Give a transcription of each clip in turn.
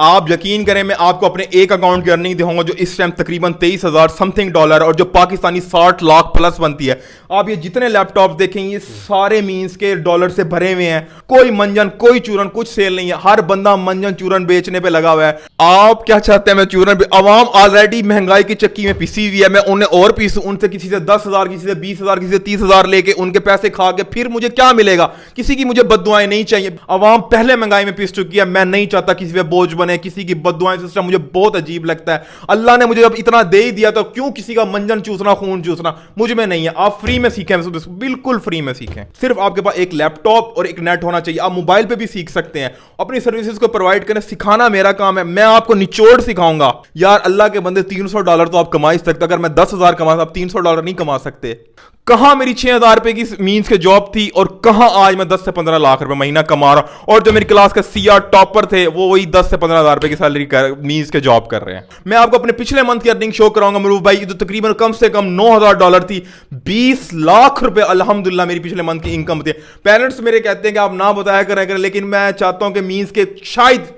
आप यकीन करें, मैं आपको अपने एक अकाउंट की अर्निंग दिखाऊंगा जो इस टाइम तकरीबन 23,000 समथिंग डॉलर और जो पाकिस्तानी 60 लाख प्लस बनती है। आप ये जितने लैपटॉप देखेंगे ये सारे मींस के डॉलर से भरे हुए हैं। कोई मंजन, कोई चूरन, कुछ सेल नहीं है। हर बंदा मंजन चूरन बेचने पे लगा हुआ है। आप क्या चाहते हैं मैं चूरन? अवाम ऑलरेडी महंगाई की चक्की में पिसी हुई है। मैं उन्हें और पीसूं, उनसे किसी से 10,000, किसी से 20,000, किसी से 30,000 लेके उनके पैसे खा के फिर मुझे क्या मिलेगा? किसी की मुझे बद्दुआएं नहीं चाहिए। अवाम पहले महंगाई में पिस चुकी है। मैं नहीं चाहता किसी पे बोझ बने, किसी की बद्दुआएं। सिस्टम मुझे बहुत अजीब लगता है। अल्लाह ने मुझे जब इतना दे ही दिया तो क्यों किसी का मंजन चूसना, खून चूसना मुझ में नहीं है। आप फ्री में सीखें, बिल्कुल फ्री में सीखें। सिर्फ आपके पास एक लैपटॉप और एक नेट होना चाहिए। आप मोबाइल पे भी सीख सकते हैं। अपनी सर्विसेज को प्रोवाइड करें। सिखाना मेरा काम है। मैं आपको निचोड़ सिखाऊंगा। यार अल्लाह के बंदे, $300 तो आप कमा ही सकते। अगर मैं 10,000 कमा, आप $300 नहीं कमा सकते। कहां मेरी 6,000 रुपए की मींस के जॉब थी और कहां आज मैं 10 से 15 लाख रुपए महीना कमा रहा हूं। और जो मेरी क्लास के सीआर टॉपर थे वो वही 10 से 15 हज़ार रुपए की सैलरी मींस के जॉब कर रहे हैं। मैं आपको अपने पिछले मंथ की अर्निंग शो कराऊंगा मरूफ भाई, जो तकरीबन कम से कम $9,000 थी। 20 लाख रुपए अल्हम्दुलिल्लाह मेरी पिछले मंथ की इनकम थी। पेरेंट्स मेरे कहते हैं कि आप ना बताया करें, लेकिन मैं चाहता हूं कि मींस के शायद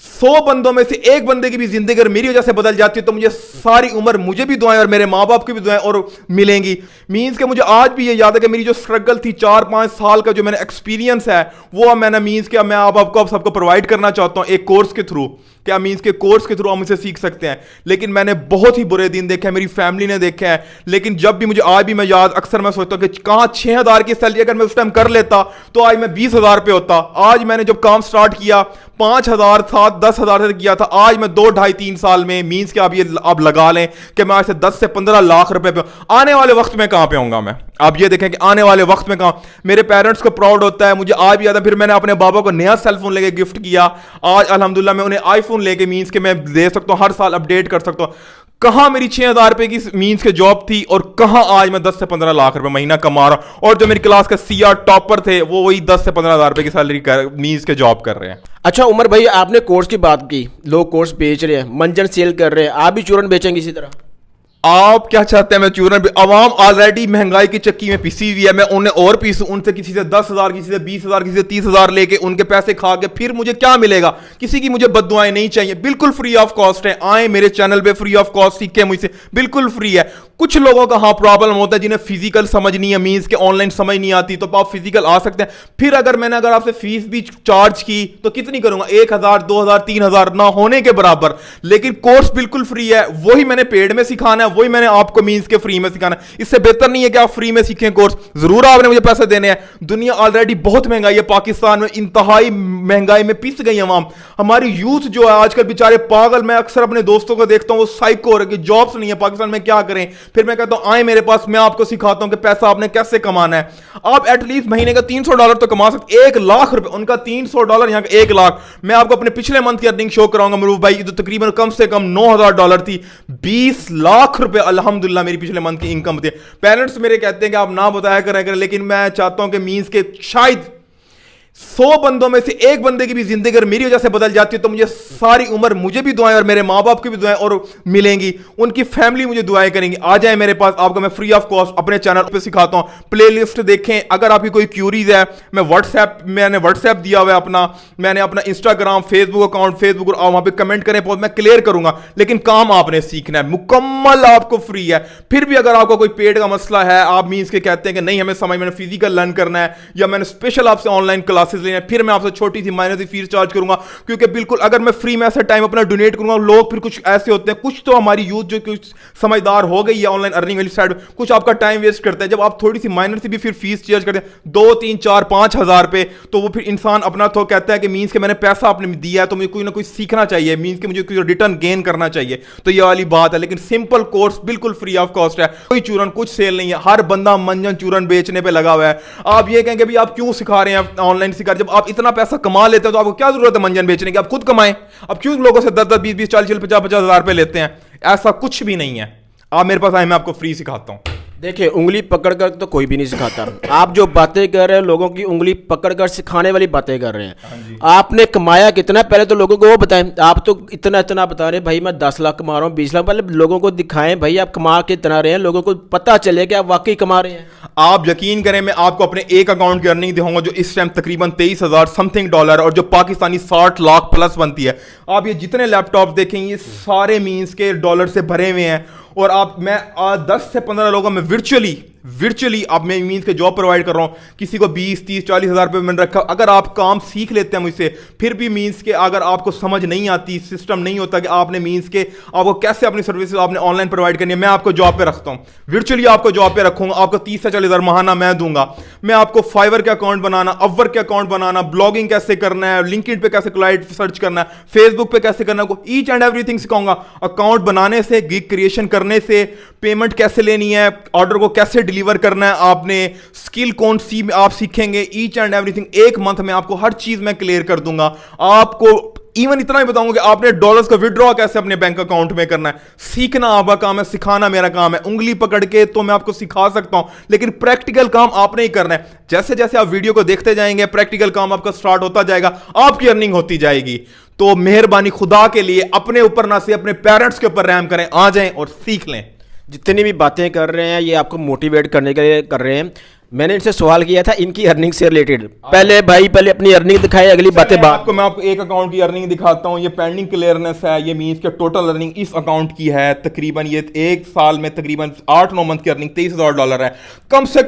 100 बंदों में से एक बंदे की भी जिंदगी अगर मेरी वजह से बदल जाती है तो मुझे सारी उम्र, मुझे भी दुआएं और मेरे माँ बाप की भी दुआएं और मिलेंगी। मींस के मुझे आज भी ये याद है कि मेरी जो स्ट्रगल थी 4-5 साल का जो मैंने एक्सपीरियंस है वो मैंने मींस के मैं आप आपको सबको प्रोवाइड करना चाहता हूँ एक कोर्स के थ्रू। क्या मींस के कोर्स के थ्रू हम इसे सीख सकते हैं। लेकिन मैंने बहुत ही बुरे दिन देखे हैं, मेरी फैमिली ने देखे हैं। लेकिन जब भी मुझे आज भी मैं याद, अक्सर मैं सोचता हूँ कि कहाँ 6,000 की सैलरी अगर मैं उस टाइम कर लेता तो आज मैं 20,000 पे होता। आज मैंने जब काम स्टार्ट किया 5,000 था, 10,000 से किया था। आज मैं 2, 2.5, 3 साल में मींस के आप ये आप लगा लें कि मैं आज से 10 से 15 लाख रुपए पे। आने वाले वक्त में कहां पे होऊंगा मैं? आप ये देखें कि आने वाले वक्त में कहां। मेरे पेरेंट्स को प्राउड होता है। मुझे आज भी याद है, फिर मैंने अपने बाबा को नया सेलफोन लेके गिफ्ट किया। आज अल्हम्दुलिल्लाह मैं उन्हें आईफोन लेके मींस के मैं दे सकता हूं, हर साल अपडेट कर सकता हूं। कहां मेरी 6,000 रुपए की मींस के जॉब थी और कहां आज मैं 10 से 15 लाख रुपए महीना कमा रहा हूं। और जो मेरी क्लास के सीआर टॉपर थे वो वही 10 से 15 हज़ार रुपए की सैलरी मींस के जॉब कर रहे हैं। अच्छा उमर भाई, आपने कोर्स की बात की, लोग कोर्स बेच रहे हैं, मंजन सेल कर रहे हैं, आप भी चूरन बेचेंगे इसी तरह? आप क्या चाहते हैं मैं चूरन? अवाम ऑलरेडी महंगाई की चक्की में पिसी हुई है। मैं उन्हें और पीसूं, उनसे किसी से 10,000, किसी से 20,000, किसी से 30,000 लेके उनके पैसे खा के फिर मुझे क्या मिलेगा? किसी की मुझे बद्दुआएं नहीं चाहिए। बिल्कुल फ्री ऑफ कॉस्ट है। आए मेरे चैनल पे, फ्री ऑफ कॉस्ट सीखे मुझसे, बिल्कुल फ्री है। कुछ लोगों का हाँ प्रॉब्लम होता है जिन्हें फिजिकल समझ नहीं है, मींस के ऑनलाइन समझ नहीं आती, तो आप फिजिकल आ सकते हैं। फिर अगर मैंने आपसे फीस भी चार्ज की तो कितनी करूंगा? 1,000, 2,000, 3,000 ना होने के बराबर। लेकिन कोर्स बिल्कुल फ्री है। वही मैंने पेड में सिखाना है, वही मैंने आपको मींस के फ्री में सिखाना है। इससे बेहतर नहीं है कि आप फ्री में सीखें कोर्स। जरूर आपने मुझे पैसे देने हैं। दुनिया ऑलरेडी बहुत महंगाई है। पाकिस्तान में इंतहाई महंगाई में पिस गई अवाम। हमारी यूथ जो है आजकल बेचारे पागल। मैं अक्सर अपने दोस्तों को देखता हूं वो साइको हो रहे कि जॉब्स नहीं है पाकिस्तान में, क्या करें? फिर मैं कहता हूं आए मेरे पास, मैं आपको सिखाता हूं कि पैसा आपने कैसे कमाना है। आप एटलीस्ट महीने का $300 तो कमा सकते। 1 लाख रुपए, उनका $300, यहां का 1 लाख। मैं आपको अपने पिछले मंथ की अर्निंग शो कराऊंगा मरूफ भाई, जो तकरीबन कम से कम $9,000 थी। 20 लाख रुपए अल्हम्दुलिल्लाह मेरी पिछले मंथ की इनकम थी। पेरेंट्स मेरे कहते हैं कि आप ना बताया करें, लेकिन मैं चाहता हूं कि मींस के शायद 100 बंदों में से एक बंदे की भी जिंदगी अगर मेरी वजह से बदल जाती है तो मुझे सारी उम्र, मुझे भी दुआएं और मेरे माँ बाप की भी दुआएं और मिलेंगी। उनकी फैमिली मुझे दुआएं करेंगी। आ जाए मेरे पास, आपको मैं फ्री ऑफ कॉस्ट अपने चैनल पे सिखाता हूं। प्लेलिस्ट देखें। अगर आपकी कोई क्यूरीज है, मैं मैंने व्हाट्सएप दिया हुआ है अपना, मैंने अपना इंस्टाग्राम, फेसबुक अकाउंट, फेसबुक वहां पर कमेंट करें, मैं क्लियर करूंगा। लेकिन काम आपने सीखना है, मुकम्मल आपको फ्री है। फिर भी अगर आपका कोई पेड का मसला है, आप मींस के कहते हैं कि नहीं हमें समझ, मैंने फिजिकल लर्न करना है या मैंने स्पेशल आपसे ऑनलाइन क्लासेस लेना है, फिर मैं आपसे छोटी सी माइनर सी फीस चार्ज करूंगा। क्योंकि बिल्कुल अगर मैं फ्री में ऐसा टाइम अपना डोनेट करूंगा, लोग फिर कुछ ऐसे होते हैं, कुछ तो हमारी यूथ जो कुछ समझदार हो गई है ऑनलाइन अर्निंग वाली साइड, कुछ आपका टाइम वेस्ट करते हैं। जब आप थोड़ी सी माइनर सी भी फिर फीस चार्ज करते हैं 2, 3, 4, 5 हज़ार पे, तो वो फिर इंसान अपना तो कहता है कि मींस के मैंने पैसा आपने दिया है तो मुझे कोई ना कोई सीखना चाहिए, मींस के मुझे कोई रिटर्न गेन करना चाहिए। तो ये वाली बात है। लेकिन सिंपल कोर्स बिल्कुल फ्री ऑफ कॉस्ट है। कोई चूरन, कुछ सेल नहीं है। हर बंदा मंजन चूरन बेचने पे लगा हुआ है। आप ये कहेंगे भी आप क्यों सिखा रहे हैं ऑनलाइन सिखा? जब आप इतना पैसा कमा लेते हैं तो आपको क्या जरूरत है मंजन बेचने की? आप खुद कमाएं। अब क्यों लोगों से 10, 20, 20, 40, 50 हज़ार रुपए लेते हैं? ऐसा कुछ भी नहीं है। आप मेरे पास आए, मैं आपको फ्री सिखाता हूं। देखिए, उंगली पकड़कर तो कोई भी नहीं सिखाता। आप जो बातें कर रहे हैं, लोगों की उंगली पकड़कर सिखाने वाली बातें कर रहे हैं। आपने कमाया कितना, पहले तो लोगों को वो बताएं। आप तो इतना इतना बता रहे हैं, भाई मैं 10 लाख कमा रहा हूँ, 20 लाख, पहले लोगों को दिखाएं भाई आप कमा के इतना रहे हैं, लोगों को पता चले कि आप वाकई कमा रहे हैं। आप यकीन करें, मैं आपको अपने एक अकाउंट की अर्निंग दिखाऊंगा जो इस टाइम तकरीबन 23,000 समथिंग डॉलर और जो पाकिस्तानी 60 लाख प्लस बनती है। आप ये जितने लैपटॉप देखेंगे ये सारे मींस के डॉलर से भरे हुए हैं। और आप मैं 10 से 15 लोगों में वर्चुअली अब मैं मींस के जॉब प्रोवाइड कर रहा हूं। किसी को 20, 30, 40 हज़ार रुपये मैंने रखा। अगर आप काम सीख लेते हैं मुझसे, फिर भी मींस के अगर आपको समझ नहीं आती, सिस्टम नहीं होता कि आपने मींस के आपको कैसे अपनी सर्विसेज आपने ऑनलाइन प्रोवाइड करनी है, मैं आपको जॉब पे रखता हूं। वर्चुअली आपको जॉब पे रखूंगा, आपको 30 से 40 हज़ार महाना मैं दूंगा। मैं आपको फाइवर के अकाउंट बनाना, अपवर्क के अकाउंट बनाना, ब्लॉगिंग कैसे करना है, लिंक्डइन पे कैसे क्लाइंट सर्च करना है, फेसबुक पे कैसे करना है, ईच एंड एवरीथिंग सिखाऊंगा। अकाउंट बनाने से, गिग क्रिएशन करने से, पेमेंट कैसे लेनी है, ऑर्डर को कैसे डिलीवर करना है, आपने स्किल कौन सी आप सीखेंगे, ईच एंड एवरीथिंग। एक मंथ में आपको हर चीज मैं क्लियर कर दूंगा। आपको इवन इतना ही बताऊंगा कि आपने डॉलर्स का विड्रॉ कैसे अपने बैंक अकाउंट में करना है। सीखना आपका काम है, सिखाना मेरा काम है। उंगली पकड़ के तो मैं आपको सिखा सकता हूं, लेकिन प्रैक्टिकल काम आपने ही करना है। जैसे जैसे आप वीडियो को देखते जाएंगे, प्रैक्टिकल काम आपका स्टार्ट होता जाएगा, आपकी अर्निंग होती जाएगी। तो मेहरबानी खुदा के लिए अपने ऊपर ना से अपने पेरेंट्स के ऊपर रहम करें, आ जाएं और सीख लें। जितनी भी बातें कर रहे हैं ये आपको मोटिवेट करने के लिए कर रहे हैं। मैंने इनसे सवाल किया था इनकी अर्निंग से रिलेटेड। पहले अपनी अर्निंग दिखाए, अगली बातें बात। मैं आपको एक अकाउंट की अर्निंग दिखाता हूं। ये पेंडिंग क्लियरनेस है। ये मींस के टोटल अर्निंग इस अकाउंट की है तकरीबन, ये एक साल में तकरीबन 8-9 मंथ की अर्निंग $23,000 है। कम से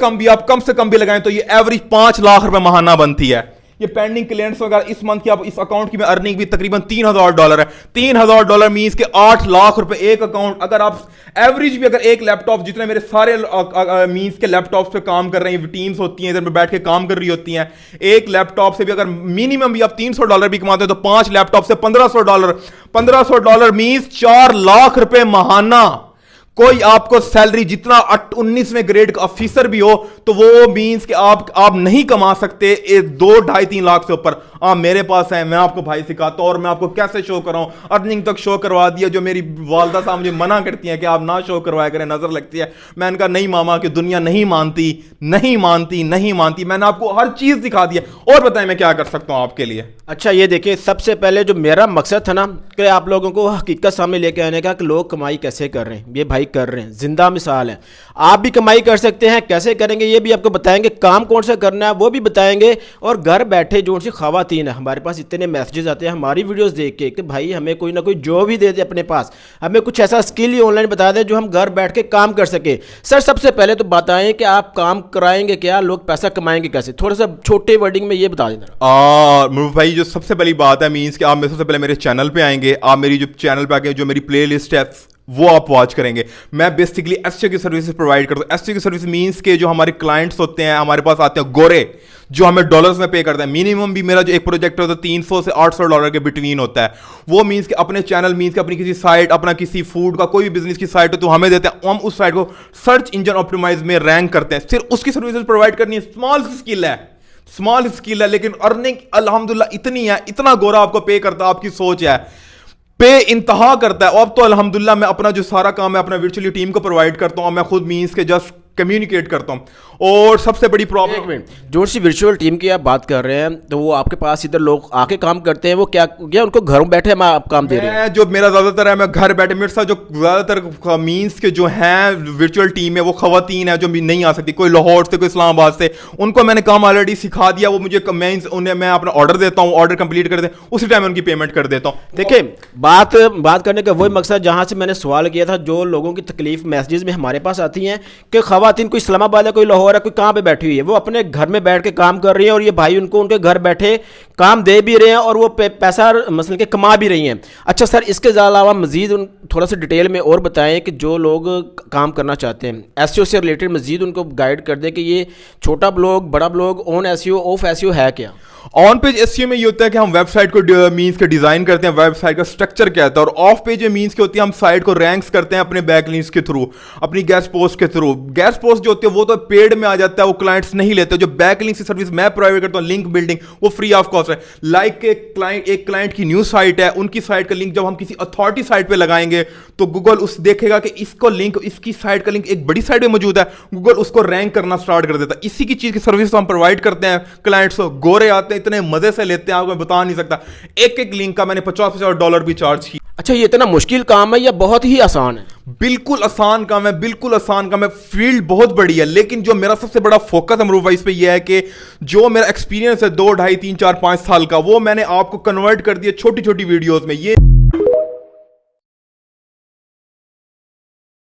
कम भी लगाएं तो ये एवरेज 5 लाख रुपए महाना बनती है। ये पेंडिंग क्लियरेंस वगैरह इस मंथ की आप इस अकाउंट की में अर्निंग भी तकरीबन $3,000 है। $3,000 मींस के 8 लाख रुपए एक अकाउंट। अगर आप एवरेज भी अगर एक लैपटॉप, जितने मेरे सारे मींस के लैपटॉप पे काम कर रहे हैं, टीम्स होती हैं इधर में बैठ के काम कर रही होती हैं, एक लैपटॉप से भी अगर मिनिमम भी आप $300 भी कमाते हो तो 5 लैपटॉप से $1,500 मींस 4 लाख रुपए महाना। कोई आपको सैलरी जितना 19वें ग्रेड का ऑफिसर भी हो तो वो मींस कि आप नहीं कमा सकते 2, 2.5, 3 लाख से ऊपर। आप मेरे पास है, मैं आपको भाई सिखाता हूं और मैं आपको कैसे शो कराऊं। अर्निंग तक शो करवा दिया, जो मेरी वालदा साहब मुझे मना करती हैं कि आप ना शो करवाया करें, नजर लगती है। मैंने कहा नहीं मामा, कि दुनिया नहीं मानती। मैंने आपको हर चीज दिखा दी है। और बताएं मैं क्या कर सकता हूं आपके लिए। अच्छा ये देखिए, सबसे पहले जो मेरा मकसद था ना कि आप लोगों को हकीकत सामने लेके आने का कि लोग कमाई कैसे कर रहे हैं। ये भाई कर रहे हैं, जिंदा मिसाल है। आप भी कमाई कर सकते हैं, कैसे करेंगे ये भी आपको बताएंगे, काम कौन सा करना है वो भी बताएंगे। और घर बैठे जो सी खवातीन है, हमारे पास इतने मैसेजेस आते हैं हमारी वीडियोस देख के कि भाई हमें कोई ना कोई जॉब ही दे दे, अपने पास हमें कुछ ऐसा स्किल ही ऑनलाइन बता दे जो हम घर बैठ के काम कर सके। सर सबसे पहले तो बताएं कि आप काम कराएंगे क्या, लोग पैसा कमाएंगे कैसे, थोड़ा सा छोटे वर्डिंग में ये बता देना। भाई जो सबसे पहली बात है मींस कि आप सबसे पहले मेरे चैनल पे आएंगे, आप मेरी जो चैनल पे आके जो मेरी प्लेलिस्ट है वो आप वॉच करेंगे। मैं बेसिकली एसटीओ की सर्विसेज प्रोवाइड करता हूँ। एसटीओ की सर्विस मींस के जो हमारे क्लाइंट्स होते हैं, हमारे पास आते हैं गोरे, जो हमें डॉलर्स में पे करते हैं। मिनिमम भी मेरा जो एक प्रोजेक्ट होता है $300 से $800 के बिटवीन होता है। वो मींस के अपने चैनल मींस के अपनी किसी साइट, अपना किसी फूड का कोई भी बिजनेस की साइट हो तो हमें देते हैं। हम उस साइट को सर्च इंजन ऑप्टिमाइज में रैंक करते हैं। सिर्फ उसकी सर्विसेज प्रोवाइड करनी है। स्मॉल स्किल है लेकिन अर्निंग अल्हम्दुलिल्लाह इतनी है, इतना गोरा आपको पे करता है, आपकी सोच है, पे इंतहा करता है। अब तो अल्हम्दुलिल्लाह मैं अपना जो सारा काम है अपना वर्चुअली टीम को प्रोवाइड करता हूं। मैं खुद मींस के जस्ट कम्युनिकेट करता हूं। और सबसे बड़ी प्रॉब्लम, जो सी वर्चुअल टीम की आप बात कर रहे हैं तो वो आपके पास इधर लोग आके काम करते हैं, वो क्या उनको घरों बैठे हम आप काम दे रहे हैं? जो मेरा ज्यादातर है, मैं घर बैठे, मेरे साथ जो ज्यादातर मींस के जो हैं वर्चुअल टीम है वो खवातीन है जो नहीं आ सकती, कोई लाहौर से, कोई इस्लामाबाद से। उनको मैंने काम ऑलरेडी सिखा दिया। वो मुझे मैं अपना ऑर्डर देता हूँ, ऑर्डर कंप्लीट कर दें, उसी टाइम उनकी पेमेंट कर देता हूँ। देखिए बात करने का वही मकसद जहाँ से मैंने सवाल किया था, जो लोगों की तकलीफ मैसेजेस में हमारे पास आती हैं कि खवातीन कोई इस्लामाबाद है, कोई लाहौर है, कोई कहाँ पे बैठी हुई है, वो अपने घर में बैठ के काम कर रही है और ये भाई उनको उनके घर बैठे काम दे भी रहे हैं और वो पैसा मसलन के कमा भी रही हैं। अच्छा सर, इसके अलावा मजीद थोड़ा सा डिटेल में और बताएं कि जो लोग काम करना चाहते हैं एसईओ से रिलेटेड, मजीद उनको गाइड कर दें कि ये छोटा ब्लॉग, बड़ा blog, on SEO, of SEO है क्या। ऑन पेज एसईओ में ये होता है कि हम वेबसाइट को मींस के डिजाइन करते हैं, वेबसाइट का स्ट्रक्चर क्या होता है। और ऑफ पेज में मींस के होती है हम साइट को रैंक्स करते हैं अपने बैकलिंक्स के थ्रू, अपनी गेस्ट पोस्ट के थ्रू। गेस्ट गेस्ट पोस्ट जो होती है वो तो पेड में आ जाता है, वो क्लाइंट्स नहीं लेते। जो बैक लिंक सर्विस मैं प्रोवाइड करता हूं, लिंक बिल्डिंग, वो फ्री ऑफ कॉस्ट है। लाइक एक क्लाइंट की न्यूज साइट है, उनकी साइट का लिंक जब हम किसी अथॉरिटी साइट पे लगाएंगे तो गूगल उस देखेगा कि इसको लिंक, इसकी साइट का लिंक एक बड़ी साइट पे मौजूद है, गूगल उसको रैंक करना स्टार्ट कर देता है। इसी की चीज की सर्विस हम प्रोवाइड करते हैं क्लाइंट्स को। गोरे आते हैं, इतने मजे से लेते हैं, आपको मैं बता नहीं सकता। एक एक लिंक का मैंने $50 भी चार्ज किया। अच्छा, ये इतना मुश्किल काम है या बहुत ही आसान है? बिल्कुल आसान काम है, बिल्कुल आसान काम है। फील्ड बहुत बड़ी है, लेकिन जो मेरा सबसे बड़ा फोकस है मरूफ भाई इस पे ये है कि जो मेरा एक्सपीरियंस है 2, 2.5, 3, 4, 5 साल का, वो मैंने आपको कन्वर्ट कर दिया छोटी छोटी वीडियोस में। ये